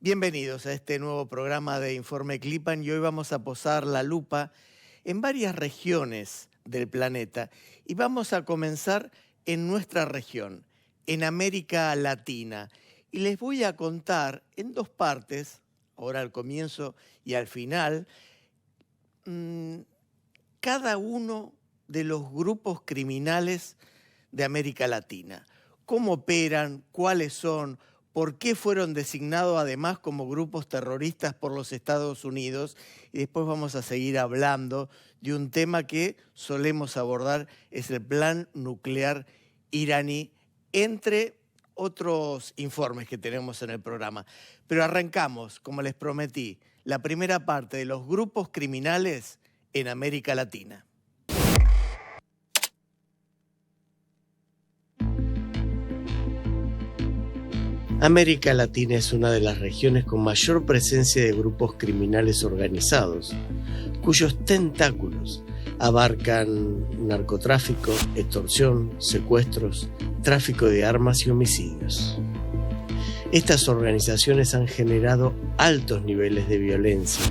Bienvenidos a este nuevo programa de Informe Clipan y hoy vamos a posar la lupa en varias regiones del planeta y vamos a comenzar en nuestra región, en América Latina. Y les voy a contar en dos partes, ahora al comienzo y al final, cada uno de los grupos criminales de América Latina. ¿Cómo operan? ¿Cuáles son? ¿Por qué fueron designados además como grupos terroristas por los Estados Unidos? Y después vamos a seguir hablando de un tema que solemos abordar, es el plan nuclear iraní, entre otros informes que tenemos en el programa. Pero arrancamos, como les prometí, la primera parte de los grupos criminales en América Latina. América Latina es una de las regiones con mayor presencia de grupos criminales organizados, cuyos tentáculos abarcan narcotráfico, extorsión, secuestros, tráfico de armas y homicidios. Estas organizaciones han generado altos niveles de violencia,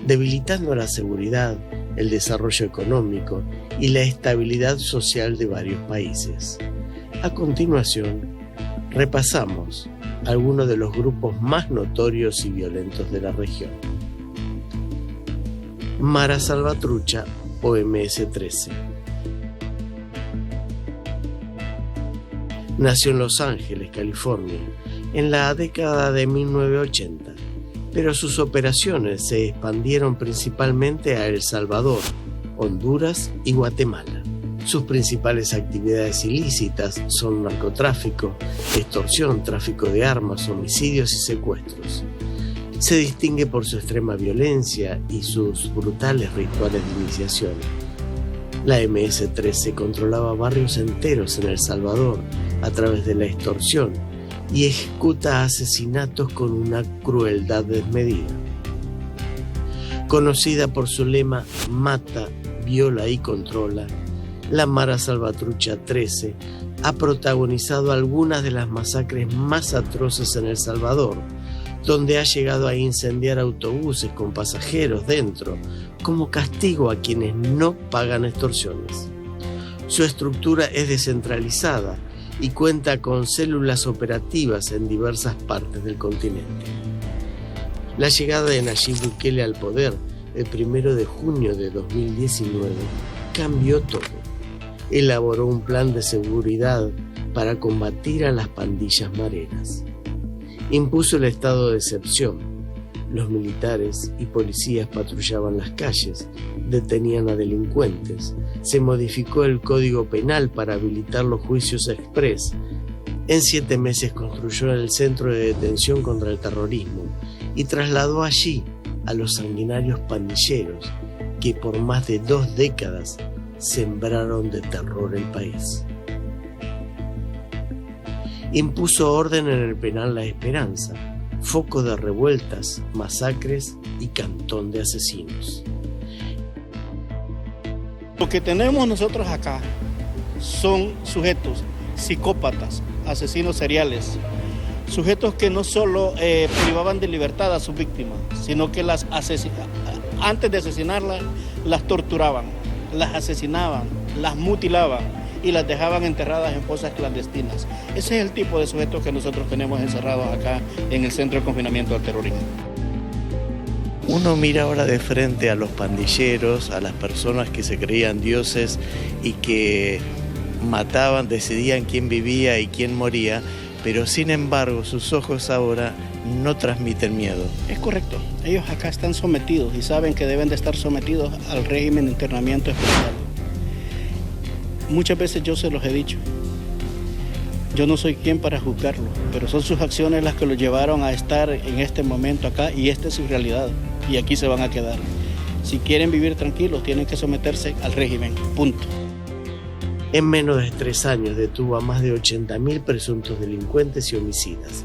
debilitando la seguridad, el desarrollo económico y la estabilidad social de varios países. A continuación, repasamos algunos de los grupos más notorios y violentos de la región. Mara Salvatrucha o MS-13. Nació en Los Ángeles, California, en la década de 1980, pero sus operaciones se expandieron principalmente a El Salvador, Honduras y Guatemala. Sus principales actividades ilícitas son narcotráfico, extorsión, tráfico de armas, homicidios y secuestros. Se distingue por su extrema violencia y sus brutales rituales de iniciación. La MS-13 controlaba barrios enteros en El Salvador a través de la extorsión y ejecuta asesinatos con una crueldad desmedida. Conocida por su lema "Mata, viola y controla", la Mara Salvatrucha 13 ha protagonizado algunas de las masacres más atroces en El Salvador, donde ha llegado a incendiar autobuses con pasajeros dentro, como castigo a quienes no pagan extorsiones. Su estructura es descentralizada y cuenta con células operativas en diversas partes del continente. La llegada de Nayib Bukele al poder el 1 de junio de 2019 cambió todo. Elaboró un plan de seguridad para combatir a las pandillas mareras. Impuso el estado de excepción. Los militares y policías patrullaban las calles, detenían a delincuentes. Se modificó el Código Penal para habilitar los juicios express. En 7 meses construyó el Centro de Detención contra el Terrorismo y trasladó allí a los sanguinarios pandilleros que por más de 2 décadas sembraron de terror el país. Impuso orden en el penal La Esperanza, foco de revueltas, masacres y cantón de asesinos. Lo que tenemos nosotros acá son sujetos psicópatas, asesinos seriales, sujetos que no solo privaban de libertad a sus víctimas, sino que antes de asesinarlas, las torturaban, las asesinaban, las mutilaban y las dejaban enterradas en fosas clandestinas. Ese es el tipo de sujetos que nosotros tenemos encerrados acá en el Centro de Confinamiento al Terrorismo. Uno mira ahora de frente a los pandilleros, a las personas que se creían dioses y que mataban, decidían quién vivía y quién moría, pero sin embargo sus ojos ahora no transmiten miedo. Es correcto, ellos acá están sometidos y saben que deben de estar sometidos al régimen de internamiento especial. Muchas veces yo se los he dicho, yo no soy quien para juzgarlo, pero son sus acciones las que los llevaron a estar en este momento acá y esta es su realidad y aquí se van a quedar. Si quieren vivir tranquilos tienen que someterse al régimen, punto. En menos de 3 años detuvo a más de 80.000 presuntos delincuentes y homicidas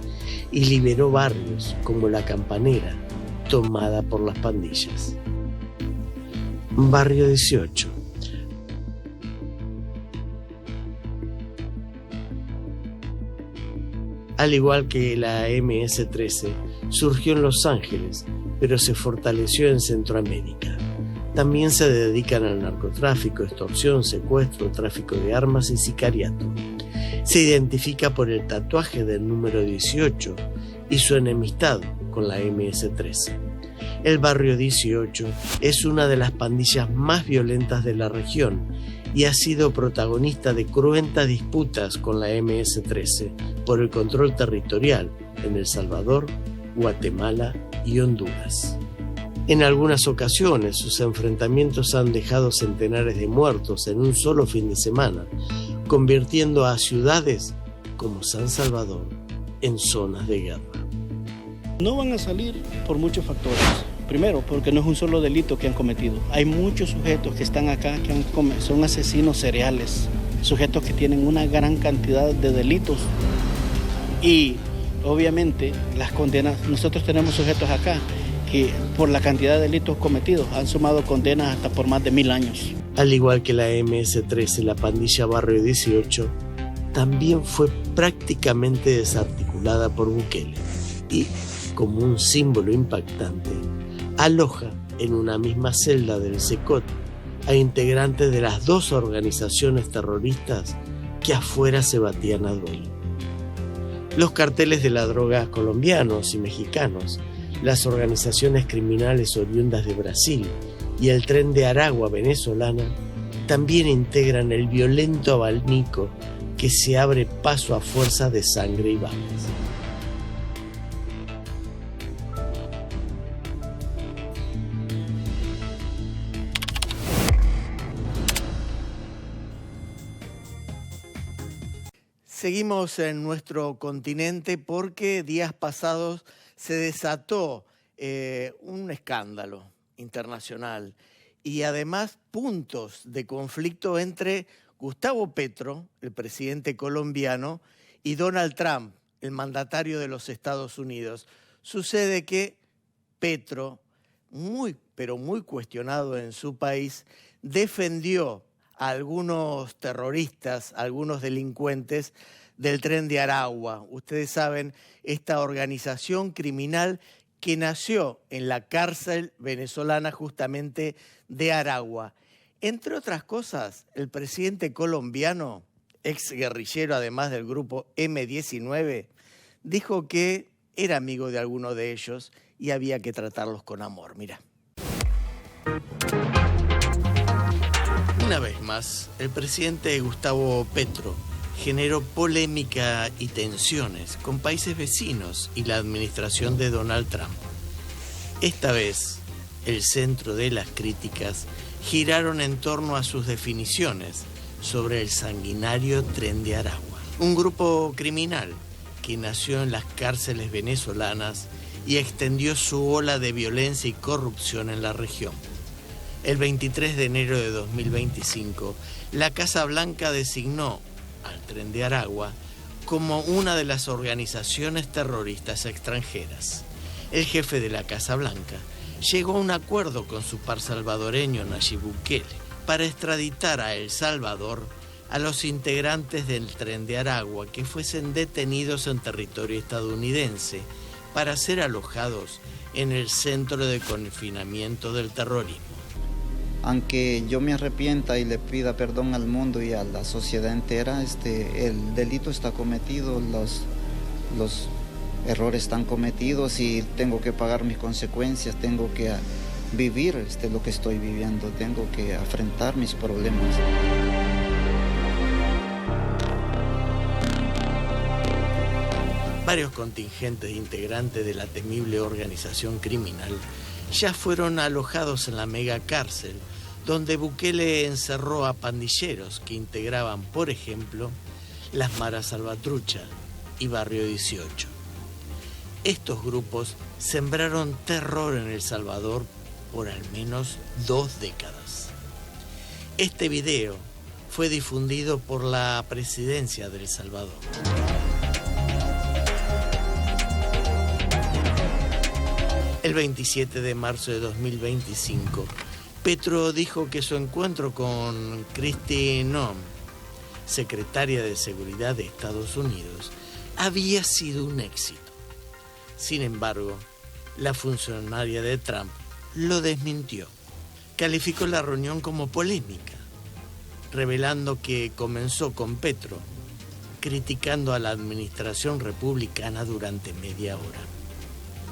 y liberó barrios como La Campanera, tomada por las pandillas. Barrio 18. Al igual que la MS-13, surgió en Los Ángeles, pero se fortaleció en Centroamérica. También se dedican al narcotráfico, extorsión, secuestro, tráfico de armas y sicariato. Se identifica por el tatuaje del número 18 y su enemistad con la MS-13. El Barrio 18 es una de las pandillas más violentas de la región y ha sido protagonista de cruentas disputas con la MS-13 por el control territorial en El Salvador, Guatemala y Honduras. En algunas ocasiones sus enfrentamientos han dejado centenares de muertos en un solo fin de semana, convirtiendo a ciudades como San Salvador en zonas de guerra. No van a salir por muchos factores. Primero, porque no es un solo delito que han cometido. Hay muchos sujetos que están acá que son asesinos seriales, sujetos que tienen una gran cantidad de delitos. Y obviamente las condenas, nosotros tenemos sujetos acá que por la cantidad de delitos cometidos han sumado condenas hasta por más de 1000 años. Al igual que la MS-13, la pandilla Barrio 18 también fue prácticamente desarticulada por Bukele y, como un símbolo impactante, aloja en una misma celda del SECOT a integrantes de las dos organizaciones terroristas que afuera se batían a duelo. Los carteles de la droga colombianos y mexicanos, las organizaciones criminales oriundas de Brasil y el Tren de Aragua venezolana también integran el violento abanico que se abre paso a fuerza de sangre y balas. Seguimos en nuestro continente porque días pasados se desató un escándalo internacional y además puntos de conflicto entre Gustavo Petro, el presidente colombiano, y Donald Trump, el mandatario de los Estados Unidos. Sucede que Petro, muy cuestionado en su país, defendió a algunos terroristas, a algunos delincuentes del Tren de Aragua. Ustedes saben, esta organización criminal que nació en la cárcel venezolana justamente de Aragua. Entre otras cosas, el presidente colombiano, ex guerrillero además del grupo M-19, dijo que era amigo de alguno de ellos y había que tratarlos con amor. Mira. Una vez más, el presidente Gustavo Petro generó polémica y tensiones con países vecinos y la administración de Donald Trump. Esta vez, el centro de las críticas giraron en torno a sus definiciones sobre el sanguinario Tren de Aragua, un grupo criminal que nació en las cárceles venezolanas y extendió su ola de violencia y corrupción en la región. El 23 de enero de 2025, la Casa Blanca designó al Tren de Aragua como una de las organizaciones terroristas extranjeras. El jefe de la Casa Blanca llegó a un acuerdo con su par salvadoreño Nayib Bukele para extraditar a El Salvador a los integrantes del Tren de Aragua que fuesen detenidos en territorio estadounidense para ser alojados en el centro de confinamiento del terrorismo. Aunque yo me arrepienta y le pida perdón al mundo y a la sociedad entera, el delito está cometido, los errores están cometidos y tengo que pagar mis consecuencias, tengo que vivir lo que estoy viviendo, tengo que afrontar mis problemas. Varios contingentes integrantes de la temible organización criminal ya fueron alojados en la megacárcel, donde Bukele encerró a pandilleros que integraban, por ejemplo, las Maras Salvatrucha y Barrio 18. Estos grupos sembraron terror en El Salvador por al menos 2 décadas. Este video fue difundido por la presidencia de El Salvador. El 27 de marzo de 2025, Petro dijo que su encuentro con Kristi Noem, secretaria de Seguridad de Estados Unidos, había sido un éxito. Sin embargo, la funcionaria de Trump lo desmintió. Calificó la reunión como polémica, revelando que comenzó con Petro criticando a la administración republicana durante media hora.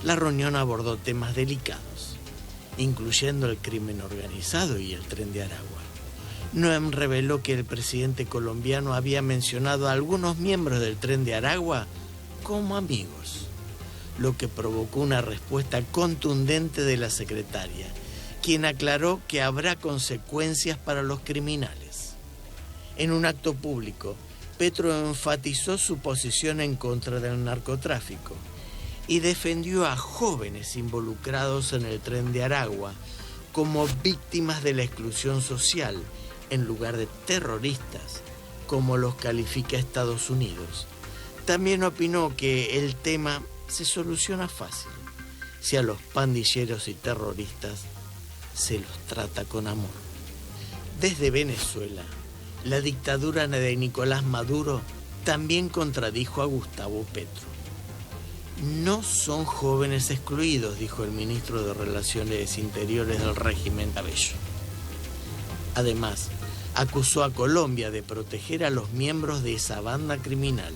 La reunión abordó temas delicados, incluyendo el crimen organizado y el Tren de Aragua. Noem reveló que el presidente colombiano había mencionado a algunos miembros del Tren de Aragua como amigos, lo que provocó una respuesta contundente de la secretaria, quien aclaró que habrá consecuencias para los criminales. En un acto público, Petro enfatizó su posición en contra del narcotráfico y defendió a jóvenes involucrados en el Tren de Aragua como víctimas de la exclusión social en lugar de terroristas, como los califica Estados Unidos. También opinó que el tema se soluciona fácil si a los pandilleros y terroristas se los trata con amor. Desde Venezuela, la dictadura de Nicolás Maduro también contradijo a Gustavo Petro. No son jóvenes excluidos, dijo el ministro de Relaciones Interiores del régimen Cabello. Además, acusó a Colombia de proteger a los miembros de esa banda criminal.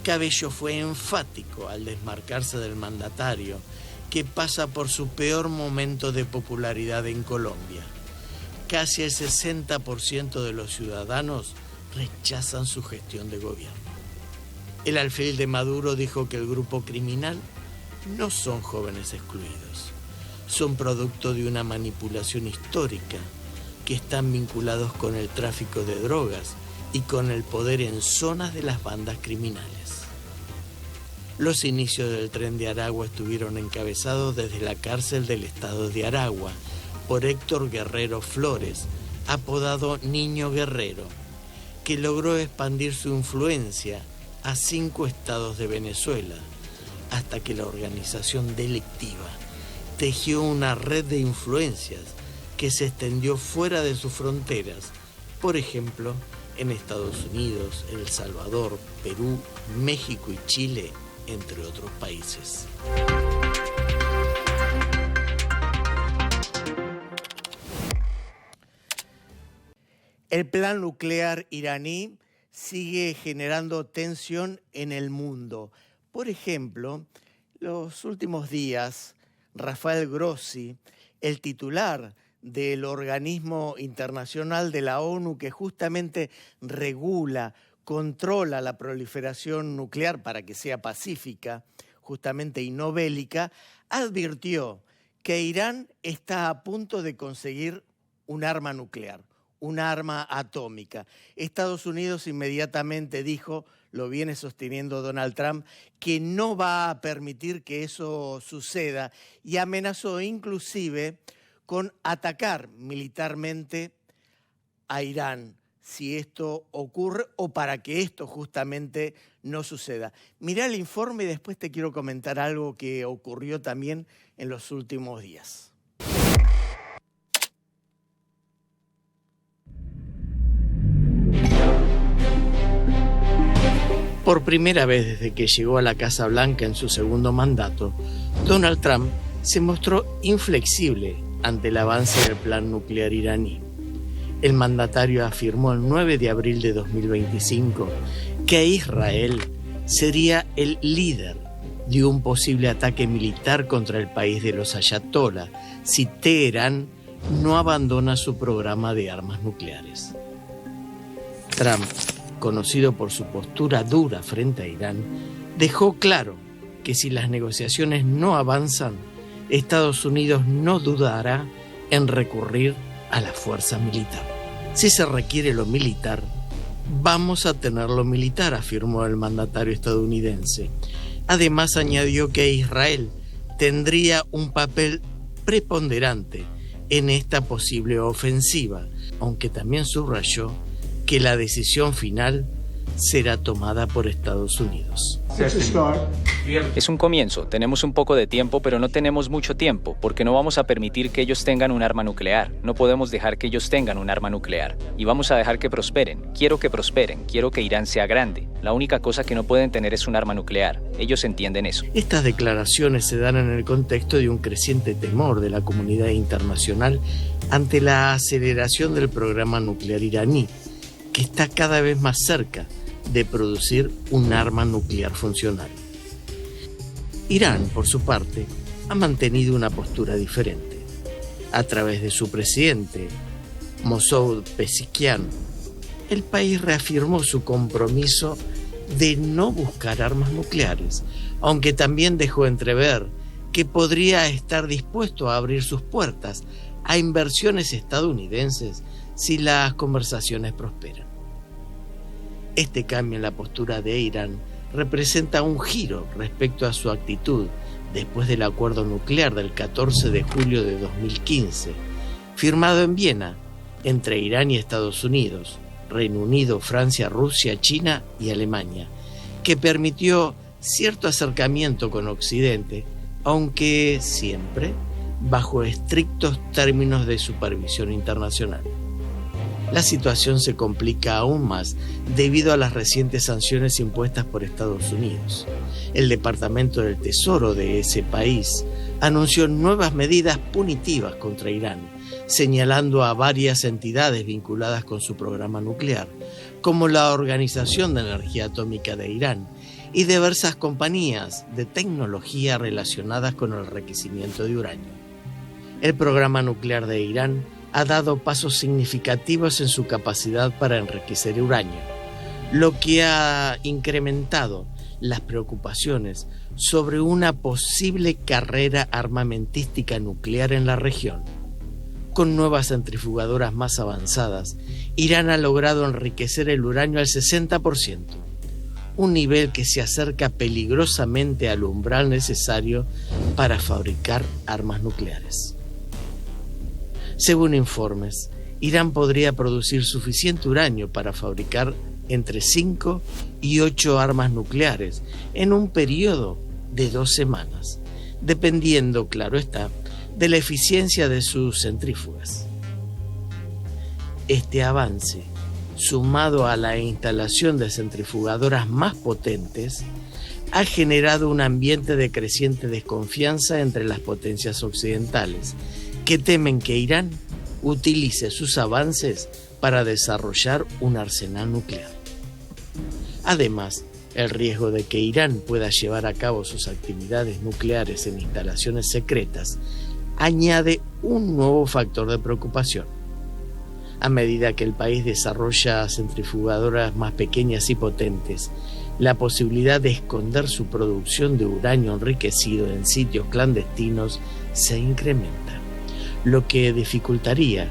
Cabello fue enfático al desmarcarse del mandatario, que pasa por su peor momento de popularidad en Colombia. Casi el 60% de los ciudadanos rechazan su gestión de gobierno. El alfil de Maduro dijo que el grupo criminal no son jóvenes excluidos, son producto de una manipulación histórica, que están vinculados con el tráfico de drogas y con el poder en zonas de las bandas criminales. Los inicios del Tren de Aragua estuvieron encabezados desde la cárcel del estado de Aragua por Héctor Guerrero Flores, apodado Niño Guerrero, que logró expandir su influencia a 5 estados de Venezuela, hasta que la organización delictiva tejió una red de influencias que se extendió fuera de sus fronteras, por ejemplo, en Estados Unidos, El Salvador, Perú, México y Chile, entre otros países. El plan nuclear iraní sigue generando tensión en el mundo. Por ejemplo, los últimos días, Rafael Grossi, el titular del organismo internacional de la ONU que justamente regula, controla la proliferación nuclear para que sea pacífica, justamente y no bélica, advirtió que Irán está a punto de conseguir un arma nuclear, una arma atómica. Estados Unidos inmediatamente dijo, lo viene sosteniendo Donald Trump, que no va a permitir que eso suceda y amenazó inclusive con atacar militarmente a Irán si esto ocurre o para que esto justamente no suceda. Mirá el informe y después te quiero comentar algo que ocurrió también en los últimos días. Por primera vez desde que llegó a la Casa Blanca en su segundo mandato, Donald Trump se mostró inflexible ante el avance del plan nuclear iraní. El mandatario afirmó el 9 de abril de 2025 que Israel sería el líder de un posible ataque militar contra el país de los ayatolá si Teherán no abandona su programa de armas nucleares. Trump, conocido por su postura dura frente a Irán, dejó claro que si las negociaciones no avanzan, Estados Unidos no dudará en recurrir a la fuerza militar. Si se requiere lo militar, vamos a tener lo militar, afirmó el mandatario estadounidense. Además añadió que Israel tendría un papel preponderante en esta posible ofensiva, aunque también subrayó que la decisión final será tomada por Estados Unidos. Es un comienzo, tenemos un poco de tiempo, pero no tenemos mucho tiempo, porque no vamos a permitir que ellos tengan un arma nuclear. No podemos dejar que ellos tengan un arma nuclear. Y vamos a dejar que prosperen. Quiero que prosperen, quiero que Irán sea grande. La única cosa que no pueden tener es un arma nuclear. Ellos entienden eso. Estas declaraciones se dan en el contexto de un creciente temor de la comunidad internacional ante la aceleración del programa nuclear iraní, que está cada vez más cerca de producir un arma nuclear funcional. Irán, por su parte, ha mantenido una postura diferente. A través de su presidente, Mosoud Pezeshkian, el país reafirmó su compromiso de no buscar armas nucleares, aunque también dejó entrever que podría estar dispuesto a abrir sus puertas a inversiones estadounidenses si las conversaciones prosperan. Este cambio en la postura de Irán representa un giro respecto a su actitud después del acuerdo nuclear del 14 de julio de 2015, firmado en Viena entre Irán y Estados Unidos, Reino Unido, Francia, Rusia, China y Alemania, que permitió cierto acercamiento con Occidente, aunque siempre bajo estrictos términos de supervisión internacional. La situación se complica aún más debido a las recientes sanciones impuestas por Estados Unidos. El Departamento del Tesoro de ese país anunció nuevas medidas punitivas contra Irán, señalando a varias entidades vinculadas con su programa nuclear, como la Organización de Energía Atómica de Irán y diversas compañías de tecnología relacionadas con el enriquecimiento de uranio. El programa nuclear de Irán ha dado pasos significativos en su capacidad para enriquecer uranio, lo que ha incrementado las preocupaciones sobre una posible carrera armamentística nuclear en la región. Con nuevas centrifugadoras más avanzadas, Irán ha logrado enriquecer el uranio al 60%, un nivel que se acerca peligrosamente al umbral necesario para fabricar armas nucleares. Según informes, Irán podría producir suficiente uranio para fabricar entre 5 y 8 armas nucleares en un periodo de 2 semanas, dependiendo, claro está, de la eficiencia de sus centrífugas. Este avance, sumado a la instalación de centrifugadoras más potentes, ha generado un ambiente de creciente desconfianza entre las potencias occidentales, que temen que Irán utilice sus avances para desarrollar un arsenal nuclear. Además, el riesgo de que Irán pueda llevar a cabo sus actividades nucleares en instalaciones secretas añade un nuevo factor de preocupación. A medida que el país desarrolla centrifugadoras más pequeñas y potentes, la posibilidad de esconder su producción de uranio enriquecido en sitios clandestinos se incrementa, lo que dificultaría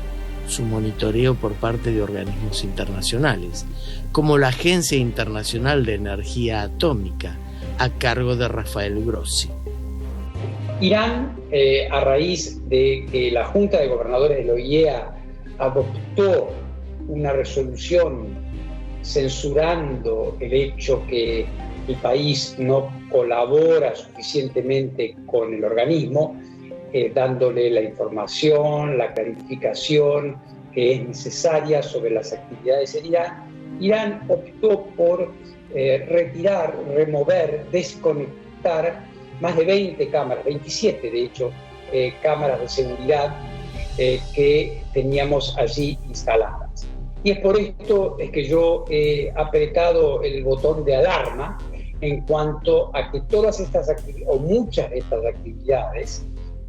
su monitoreo por parte de organismos internacionales, como la Agencia Internacional de Energía Atómica, a cargo de Rafael Grossi. Irán, a raíz de que la Junta de Gobernadores de la OIEA adoptó una resolución censurando el hecho que el país no colabora suficientemente con el organismo, dándole la información, la clarificación que es necesaria sobre las actividades en Irán, Irán optó por retirar, remover, desconectar más de 20 cámaras, 27 de hecho, cámaras de seguridad que teníamos allí instaladas. Y es por esto es que yo he apretado el botón de alarma en cuanto a que todas estas actividades, o muchas de estas actividades,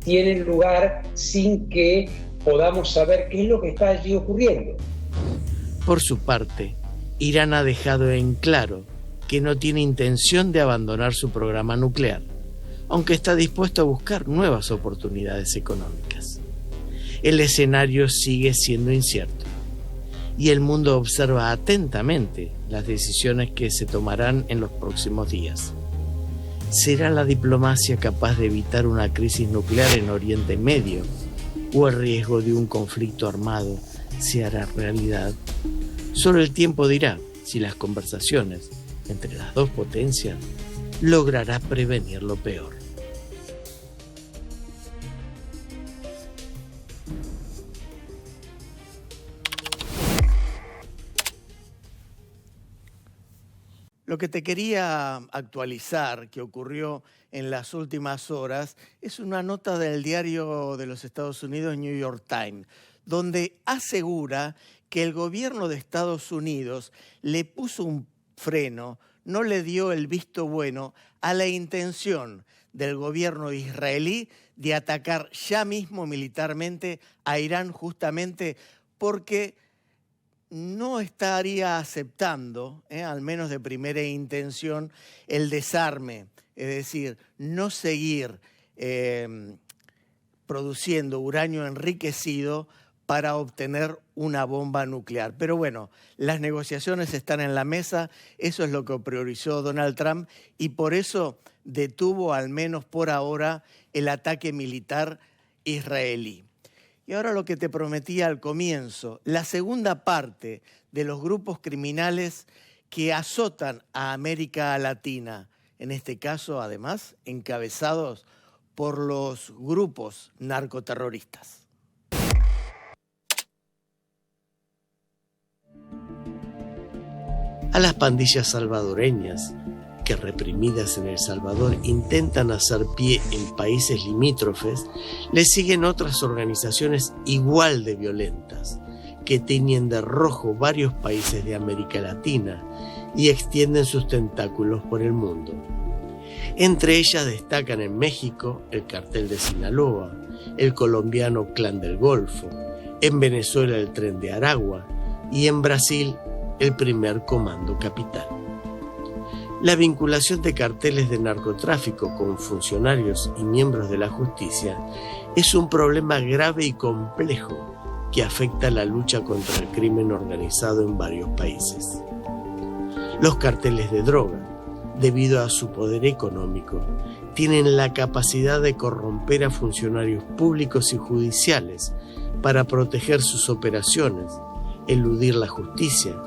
tienen lugar sin que podamos saber qué es lo que está allí ocurriendo. Por su parte, Irán ha dejado en claro que no tiene intención de abandonar su programa nuclear, aunque está dispuesto a buscar nuevas oportunidades económicas. El escenario sigue siendo incierto y el mundo observa atentamente las decisiones que se tomarán en los próximos días. ¿Será la diplomacia capaz de evitar una crisis nuclear en Oriente Medio o el riesgo de un conflicto armado se hará realidad? Solo el tiempo dirá si las conversaciones entre las dos potencias logrará prevenir lo peor. Lo que te quería actualizar, que ocurrió en las últimas horas, es una nota del diario de los Estados Unidos, New York Times, donde asegura que el gobierno de Estados Unidos le puso un freno, no le dio el visto bueno a la intención del gobierno israelí de atacar ya mismo militarmente a Irán, justamente porque no estaría aceptando, al menos de primera intención, el desarme, es decir, no seguir produciendo uranio enriquecido para obtener una bomba nuclear. Pero bueno, las negociaciones están en la mesa, eso es lo que priorizó Donald Trump y por eso detuvo, al menos por ahora, el ataque militar israelí. Y ahora lo que te prometí al comienzo, la segunda parte de los grupos criminales que azotan a América Latina, en este caso, además, encabezados por los grupos narcoterroristas. A las pandillas salvadoreñas, que reprimidas en El Salvador intentan hacer pie en países limítrofes, le siguen otras organizaciones igual de violentas, que tiñen de rojo varios países de América Latina y extienden sus tentáculos por el mundo. Entre ellas destacan en México el Cartel de Sinaloa, el colombiano Clan del Golfo, en Venezuela el Tren de Aragua y en Brasil el Primer Comando Capital. La vinculación de carteles de narcotráfico con funcionarios y miembros de la justicia es un problema grave y complejo que afecta la lucha contra el crimen organizado en varios países. Los carteles de droga, debido a su poder económico, tienen la capacidad de corromper a funcionarios públicos y judiciales para proteger sus operaciones, eludir la justicia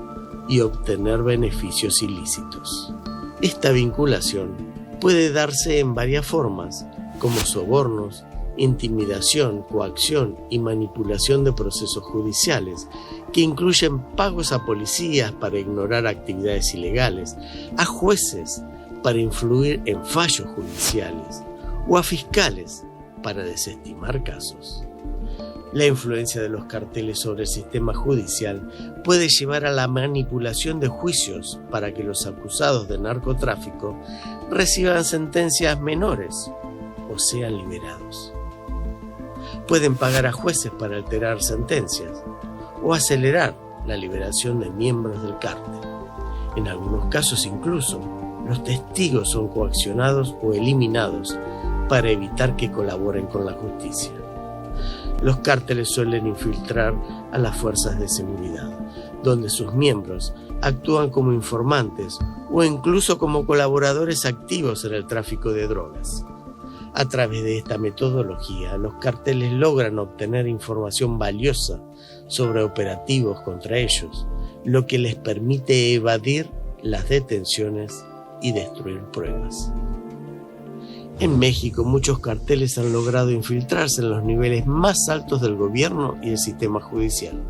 y obtener beneficios ilícitos. Esta vinculación puede darse en varias formas, como sobornos, intimidación, coacción y manipulación de procesos judiciales, que incluyen pagos a policías para ignorar actividades ilegales, a jueces para influir en fallos judiciales o a fiscales para desestimar casos. La influencia de los carteles sobre el sistema judicial puede llevar a la manipulación de juicios para que los acusados de narcotráfico reciban sentencias menores o sean liberados. Pueden pagar a jueces para alterar sentencias o acelerar la liberación de miembros del cártel. En algunos casos incluso, los testigos son coaccionados o eliminados para evitar que colaboren con la justicia. Los cárteles suelen infiltrar a las fuerzas de seguridad, donde sus miembros actúan como informantes o incluso como colaboradores activos en el tráfico de drogas. A través de esta metodología, los cárteles logran obtener información valiosa sobre operativos contra ellos, lo que les permite evadir las detenciones y destruir pruebas. En México, muchos carteles han logrado infiltrarse en los niveles más altos del gobierno y el sistema judicial.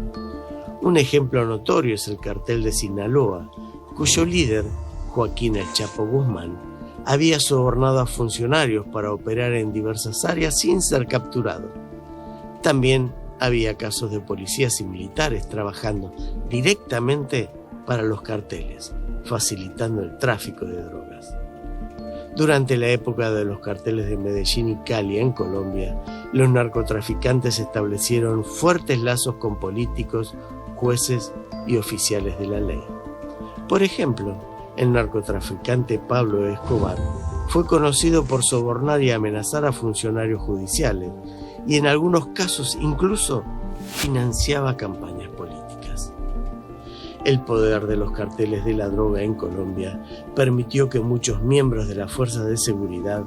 Un ejemplo notorio es el cartel de Sinaloa, cuyo líder, Joaquín El Chapo Guzmán, había sobornado a funcionarios para operar en diversas áreas sin ser capturado. También había casos de policías y militares trabajando directamente para los carteles, facilitando el tráfico de drogas. Durante la época de los carteles de Medellín y Cali en Colombia, los narcotraficantes establecieron fuertes lazos con políticos, jueces y oficiales de la ley. Por ejemplo, el narcotraficante Pablo Escobar fue conocido por sobornar y amenazar a funcionarios judiciales y en algunos casos incluso financiaba campañas políticas. El poder de los carteles de la droga en Colombia permitió que muchos miembros de las fuerzas de seguridad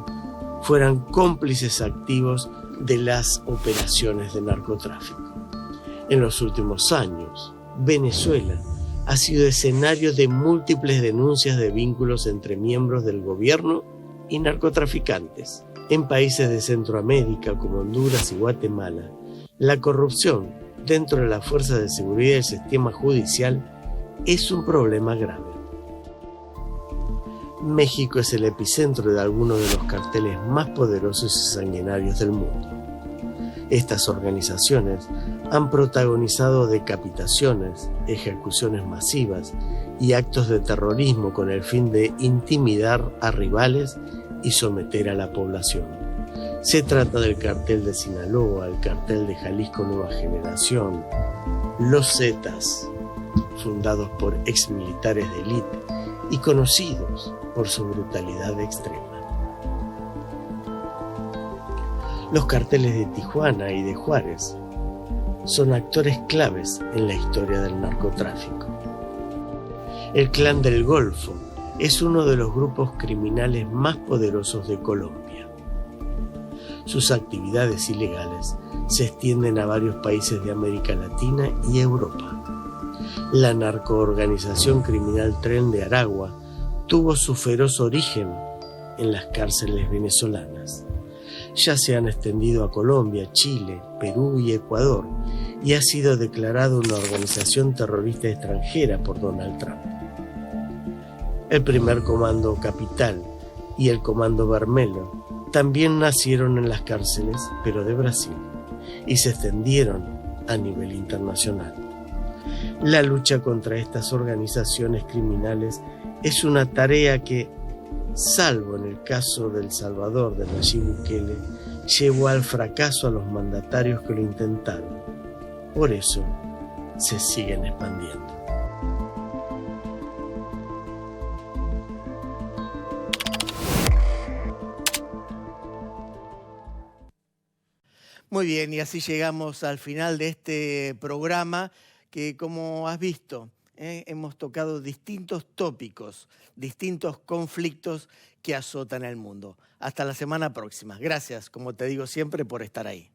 fueran cómplices activos de las operaciones de narcotráfico. En los últimos años, Venezuela ha sido escenario de múltiples denuncias de vínculos entre miembros del gobierno y narcotraficantes. En países de Centroamérica como Honduras y Guatemala, la corrupción dentro de las fuerzas de seguridad y el sistema judicial es un problema grave. México es el epicentro de algunos de los carteles más poderosos y sanguinarios del mundo. Estas organizaciones han protagonizado decapitaciones, ejecuciones masivas y actos de terrorismo con el fin de intimidar a rivales y someter a la población. Se trata del cartel de Sinaloa, el cartel de Jalisco Nueva Generación, los Zetas, fundados por exmilitares de élite y conocidos por su brutalidad extrema. Los carteles de Tijuana y de Juárez son actores claves en la historia del narcotráfico. El Clan del Golfo es uno de los grupos criminales más poderosos de Colombia. Sus actividades ilegales se extienden a varios países de América Latina y Europa. La narcoorganización criminal Tren de Aragua tuvo su feroz origen en las cárceles venezolanas. Ya se han extendido a Colombia, Chile, Perú y Ecuador y ha sido declarado una organización terrorista extranjera por Donald Trump. El primer Comando Capital y el Comando Vermelho también nacieron en las cárceles, pero de Brasil, y se extendieron a nivel internacional. La lucha contra estas organizaciones criminales es una tarea que, salvo en el caso de El Salvador de Nayib Bukele, llevó al fracaso a los mandatarios que lo intentaron. Por eso se siguen expandiendo. Muy bien, y así llegamos al final de este programa que, como has visto, hemos tocado distintos tópicos, distintos conflictos que azotan el mundo. Hasta la semana próxima. Gracias, como te digo siempre, por estar ahí.